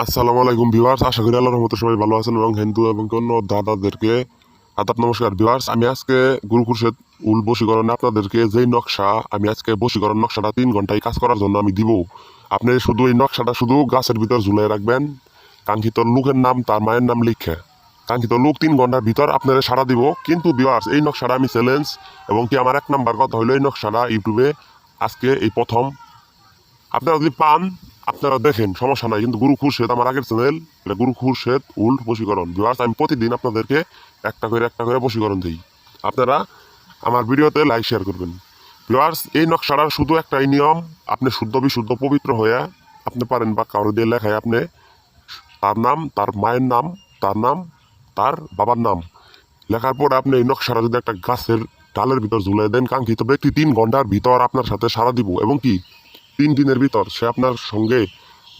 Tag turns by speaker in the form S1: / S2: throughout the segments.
S1: আসসালামু আলাইকুম ভিউয়ার্স, আশা করি আল্লাহর রহমতে সবাই ভালো আছেন এবং হিন্দু এবং অন্য দাদাদেরকে আদাব নমস্কার। ভিউয়ার্স, আমি আজকে গুরু খুরশেদ উল বশীকরণে আপনাদেরকে যেই নকশা আমি আজকে বশীকরণ নকশাটা 3 ঘন্টায় কাজ করার জন্য আমি দিব। আপনি শুধু এই নকশাটা শুধু গাছের ভিতর ঝুলাই রাখবেন, কাঙ্ক্ষিত লোকের নাম তার মায়ের নাম লিখে কাঙ্ক্ষিত লোক 3 ঘন্টার ভিতর আপনারা সাড়া দিব। কিন্তু ভিউয়ার্স, এই নকশাটা আমি চ্যালেঞ্জ এবং কি আমার 1 নাম্বার কথা হলো এই নকশাটা ইউটিউবে আজকে এই প্রথম আপনারা যদি পান আপনারা দেখেন, সমস্যা নাই। কিন্তু গুরু খুরশেদ আমার আগের চ্যানেল, এটা গুরু খুরশেদ উল বশীকরণ। ভিউয়ার্স, আমি প্রতিদিন আপনাদেরকে একটা করে বশীকরণ দিই। আপনারা আমার ভিডিওতে লাইক শেয়ার করবেন। ভিউয়ার্স, এই নকশাটার শুধু একটাই নিয়ম, আপনি শুদ্ধ বিশুদ্ধ পবিত্র হয়ে আপনি পারেন বা কারো দিয়ে লেখায় আপনি তার নাম, তার মায়ের নাম, তার নাম, তার বাবার নাম লেখার পর আপনি এই নকশাটা যদি একটা গাছের ডালের ভিতর ঝুলাই দেন, কাঙ্ক্ষিত ব্যক্তি 3 ঘন্টার ভিতর আপনার সাথে সাড়া দিব এবং কি 3 দিনের ভিতর সে আপনার সঙ্গে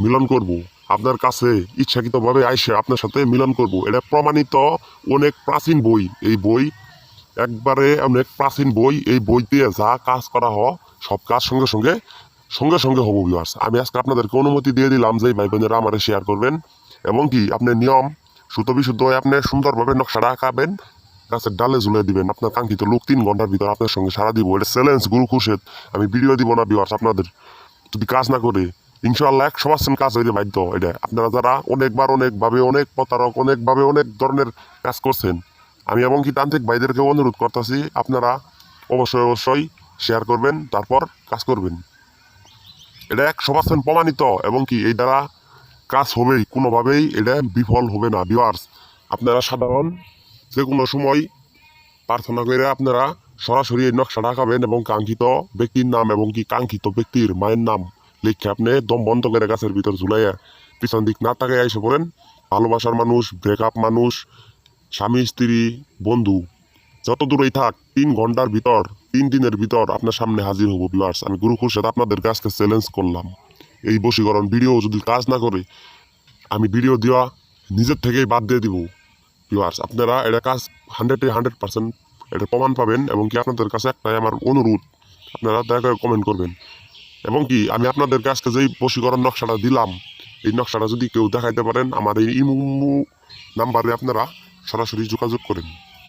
S1: মিলন করব, আপনার কাছে ইচ্ছাকৃতভাবে আইসে আপনার সাথে মিলন করব। এটা প্রমাণিত অনেক প্রাচীন বই, এই বই একবারে অনেক প্রাচীন বই। এই বই দিয়ে যা কাজ করা হয় সব কাজ সঙ্গে সঙ্গে হবো। ভিউয়ার্স, আমি আজকে আপনাদেরকে অনুমতি দিয়ে দিলাম যে ভাই বোনেরা আমার শেয়ার করবেন এবং কি আপনি নিয়ম সুত বিশুদ্ধ হয়ে আপনি সুন্দরভাবে নকশাটা আঁকাবেন, গাছের ডালে ঝুলে দিবেন। আপনার কাঙ্ক্ষিত লোক 3 ঘন্টার ভিতর আপনার সঙ্গে সারা দিব। এটা চ্যালেঞ্জ গুরু খুরশেদ। আমি ভিডিও দিব না ভিউয়ার্স, আপনাদের যদি কাজ না করে ইনশাআল্লাহ 100% কাজ হইতে বাধ্য। এটা আপনারা যারা অনেকভাবে অনেক প্রতারক অনেকভাবে অনেক ধরনের কাজ করছেন, আমি এবং কি তান্ত্রিক ভাইদেরকে অনুরোধ করতেছি আপনারা অবশ্যই শেয়ার করবেন, তারপর কাজ করবেন। এটা 100% প্রমাণিত এবং কি এই দ্বারা কাজ হবেই, কোনোভাবেই এটা বিফল হবে না। ভিউয়ার্স, আপনারা সাধারণ যে কোনো সময় প্রার্থনা করে আপনারা সরাসরি এই নকশাটা আঁকাবেন এবং কাঙ্ক্ষিত ব্যক্তির নাম এবং কি কাঙ্ক্ষিত ব্যক্তির মায়ের নাম লিখে আপনি দম বন্ধ করে গাছের ভিতর ঝুলাইয়া পিছন দিক না তাকায় এসে পড়েন। ভালোবাসার মানুষ, ব্রেকআপ মানুষ, স্বামী স্ত্রী বন্ধু যত দূরেই থাক 3 ঘন্টার ভিতর 3 দিনের ভিতর আপনার সামনে হাজির হবো। ভিউয়ার্স, আমি গুরু খুরশেদ আপনাদেরকে আজকে চ্যালেঞ্জ করলাম। এই বশীকরণ ভিডিও যদি কাজ না করে আমি ভিডিও দেওয়া নিজের থেকেই বাদ দিয়ে দিব। ভিউয়ার্স, আপনারা এটা কাজ 100% এটা প্রমাণ পাবেন এবং কি আপনাদের কাছে একটাই আমার অনুরোধ, আপনারা দয়া করে কমেন্ট করবেন এবং কি আমি আপনাদেরকে আজকে যেই বশীকরণ নকশাটা দিলাম এই নকশাটা যদি কেউ দেখাইতে পারেন আমার এই ইমো নাম্বারে আপনারা সরাসরি যোগাযোগ করেন।